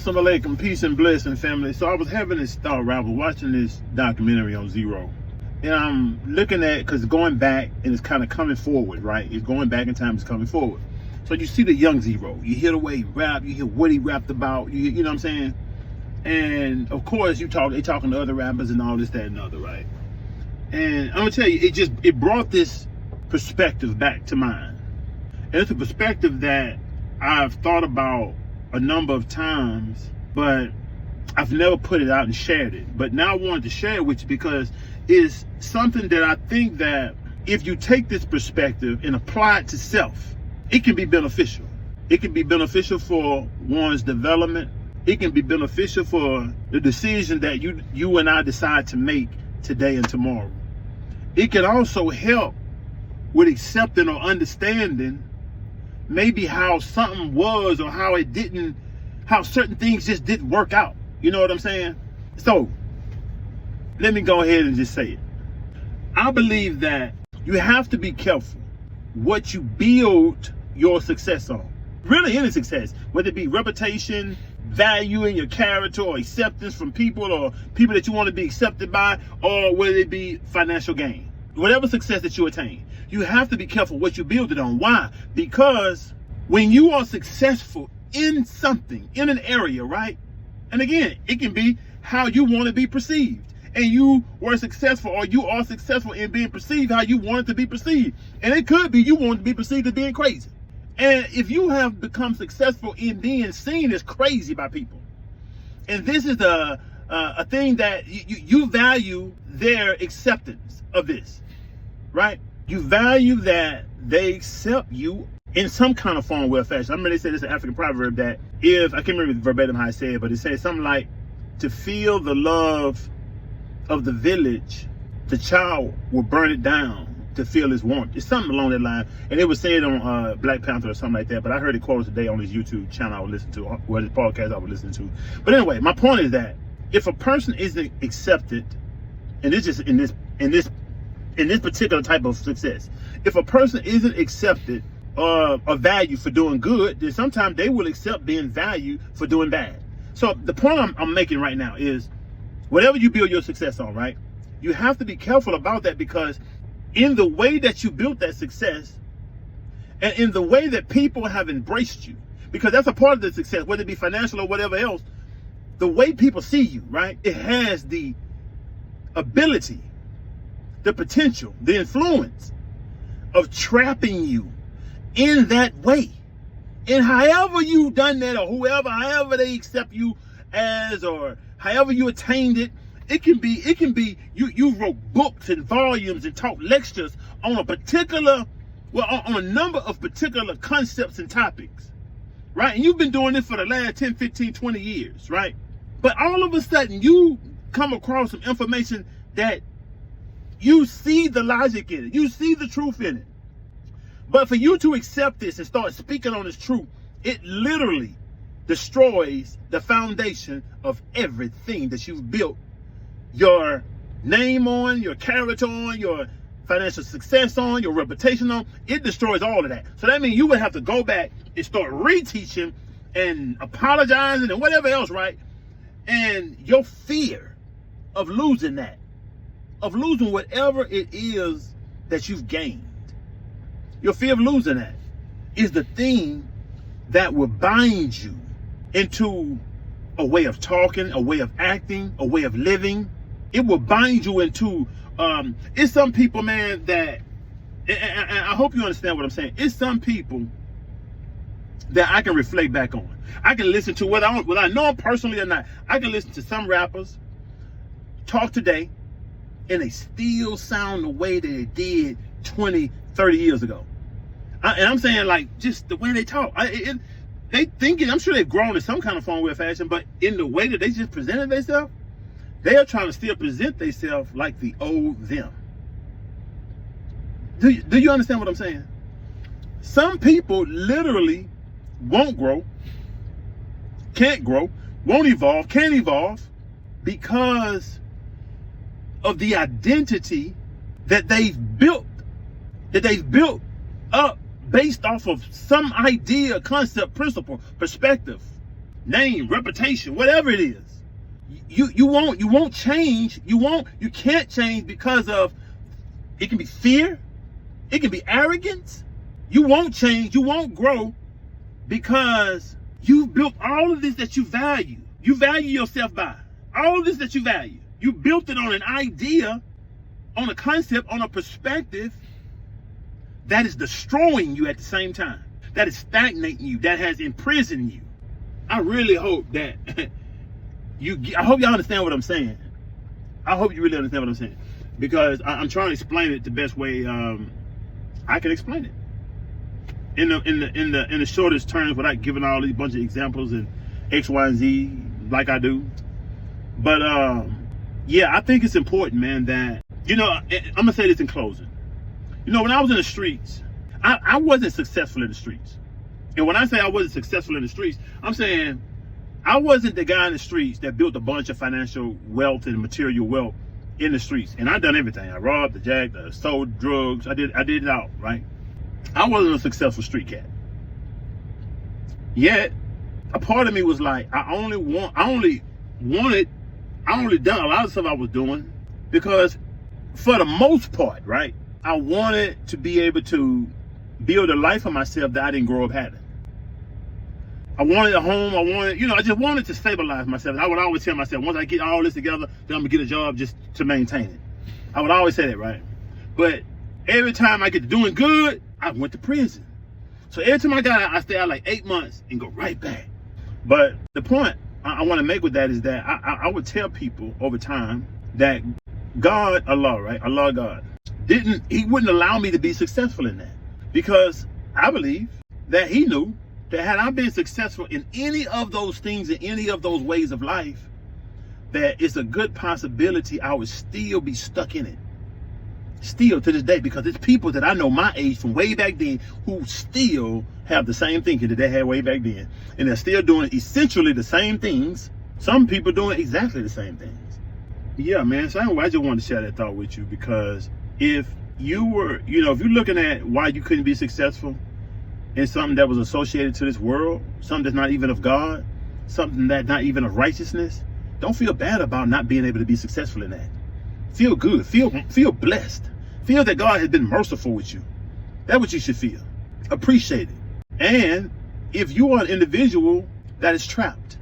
Assalamu alaikum, peace and blessing, family. So I was having this thought, right? I was watching this documentary on Zero. And I'm looking at, because going back and it's kind of coming forward, right? It's going back in time, it's coming forward. So you see the young Zero. You hear the way he rap, you hear what he rapped about, you know what I'm saying? And of course, they talking to other rappers and all this, that, and other, right? And I'm gonna tell you, it brought this perspective back to mind. And it's a perspective that I've thought about a number of times, but I've never put it out and shared it. But now I wanted to share it with you because it's something that I think that if you take this perspective and apply it to self, it can be beneficial. It can be beneficial for one's development. It can be beneficial for the decision that you and I decide to make today and tomorrow. It can also help with accepting or understanding maybe how something was or how certain things just didn't work out. You know what I'm saying? So let me go ahead and just say it. I believe that you have to be careful what you build your success on. Really any success, whether it be reputation, value in your character, or acceptance from people, or people that you want to be accepted by, or whether it be financial gain. Whatever success that you attain, you have to be careful what you build it on. Why? Because when you are successful in something, in an area, right? And again, it can be how you want to be perceived. And you were successful, or you are successful in being perceived how you wanted to be perceived. And it could be you wanted to be perceived as being crazy. And if you have become successful in being seen as crazy by people, and this is a thing that you value their acceptance of this, right? You value that they accept you in some kind of form, way or fashion. I remember they said this is an African proverb that I can't remember verbatim how I said it, but it says something like, to feel the love of the village, the child will burn it down to feel its warmth. It's something along that line. And it was said on Black Panther or something like that, but I heard it quoted today on his YouTube channel I would listen to, or his podcast I would listen to. But anyway, my point is that if a person isn't accepted, and it's just in this particular type of success, if a person isn't accepted or valued for doing good, then sometimes they will accept being valued for doing bad. So the point I'm making right now is, whatever you build your success on, right, you have to be careful about that, because in the way that you built that success, and in the way that people have embraced you, because that's a part of the success, whether it be financial or whatever else, the way people see you, right, it has the ability, the potential, the influence of trapping you in that way. And however you've done that, or however they accept you as, or however you attained it, it can be you wrote books and volumes and taught lectures on on a number of particular concepts and topics, right? And you've been doing this for the last 10, 15, 20 years, right? But all of a sudden you come across some information that you see the logic in it, you see the truth in it. But for you to accept this and start speaking on this truth, it literally destroys the foundation of everything that you've built your name on, your character on, your financial success on, your reputation on. It destroys all of that. So that means you would have to go back and start reteaching and apologizing and whatever else, right? And your fear of losing that, of losing whatever it is that you've gained, your fear of losing that is the thing that will bind you into a way of talking, a way of acting, a way of living. It will bind you into, it's some people, man, that, and I hope you understand what I'm saying. It's some people that I can reflect back on. I can listen to, whether I know them personally or not, I can listen to some rappers talk today, and they still sound the way that it did 20, 30 years ago. And I'm saying, like, just the way they talk. They thinking, I'm sure they've grown in some kind of form, way of fashion, but in the way that they just presented themselves, they are trying to still present themselves like the old them. Do you understand what I'm saying? Some people literally won't grow, can't grow, won't evolve, can't evolve, because of the identity that they've built up based off of some idea, concept, principle, perspective, name, reputation, whatever it is. You won't change. You can't change because of, it can be fear, it can be arrogance. You won't change, you won't grow because you built all of this that you value. You value yourself by all of this that you value. You built it on an idea, on a concept, on a perspective that is destroying you at the same time, that is stagnating you, that has imprisoned you. I really hope that I hope y'all understand what I'm saying. I hope you really understand what I'm saying, because I'm trying to explain it the best way I can explain it in the shortest terms, without giving all these bunch of examples and X, Y, and Z like I do. But yeah, I think it's important, man, that, you know, I'm gonna say this in closing. You know, when I was in the streets, I wasn't successful in the streets. And when I say I wasn't successful in the streets, I'm saying I wasn't the guy in the streets that built a bunch of financial wealth and material wealth in the streets. And I done everything. I robbed, I jacked, I sold drugs. I did it all, right? I wasn't a successful street cat. Yet, a part of me was like, I only done a lot of stuff I was doing because, for the most part, right, I wanted to be able to build a life for myself that I didn't grow up having. I wanted a home. I just wanted to stabilize myself. I would always tell myself, once I get all this together, then I'm gonna get a job just to maintain it. I would always say that, right? But every time I get to doing good, I went to prison. So every time I got out, I stay out like 8 months and go right back. But the point I want to make with that is that I would tell people over time that God, Allah, right? Allah, God, He wouldn't allow me to be successful in that, because I believe that He knew that had I been successful in any of those things, in any of those ways of life, that it's a good possibility I would still be stuck in it. Still to this day, because it's people that I know my age from way back then who still have the same thinking that they had way back then. And they're still doing essentially the same things. Some people doing exactly the same things. Yeah, man. So anyway, I just wanted to share that thought with you, because if you were, if you're looking at why you couldn't be successful in something that was associated to this world, something that's not even of God, something that's not even of righteousness, don't feel bad about not being able to be successful in that. Feel good. Feel blessed. Feel that God has been merciful with you. That's what you should feel. Appreciate it. And if you are an individual that is trapped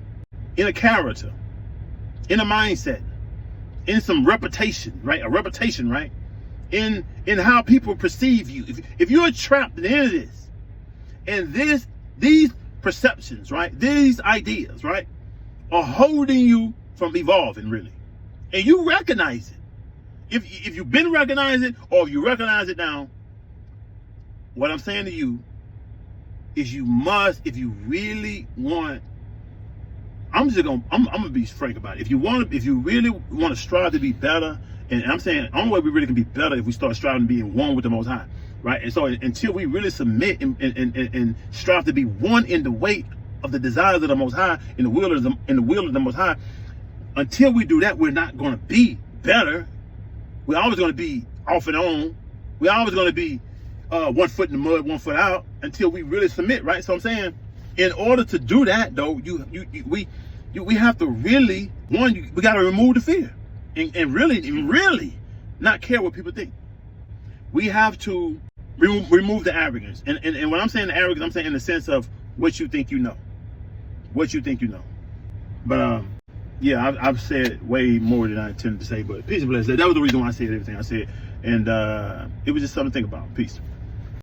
in a character, in a mindset, in some reputation, right? A reputation, right? In how people perceive you. If you're trapped in any of this, and these perceptions, right? These ideas, right, are holding you from evolving, really. And you recognize it. If you've been recognizing it, or if you recognize it now, what I'm saying to you is you must, if you really want, I'm gonna be frank about it. If you really want to strive to be better, and I'm saying the only way we really can be better if we start striving to be in one with the Most High, right? And so until we really submit and strive to be one in the weight of the desires of the Most High, in the will of the Most High, until we do that, we're not going to be better. We're always going to be off and on. We're always going to be 1 foot in the mud, 1 foot out, until we really submit, right? So I'm saying, in order to do that, though, we have to really, we got to remove the fear and really not care what people think. We have to remove the arrogance. And when I'm saying the arrogance, I'm saying in the sense of what you think you know. What you think you know. But yeah, I've said way more than I intended to say, but peace and blessings. That was the reason why I said everything I said. And it was just something to think about. Peace.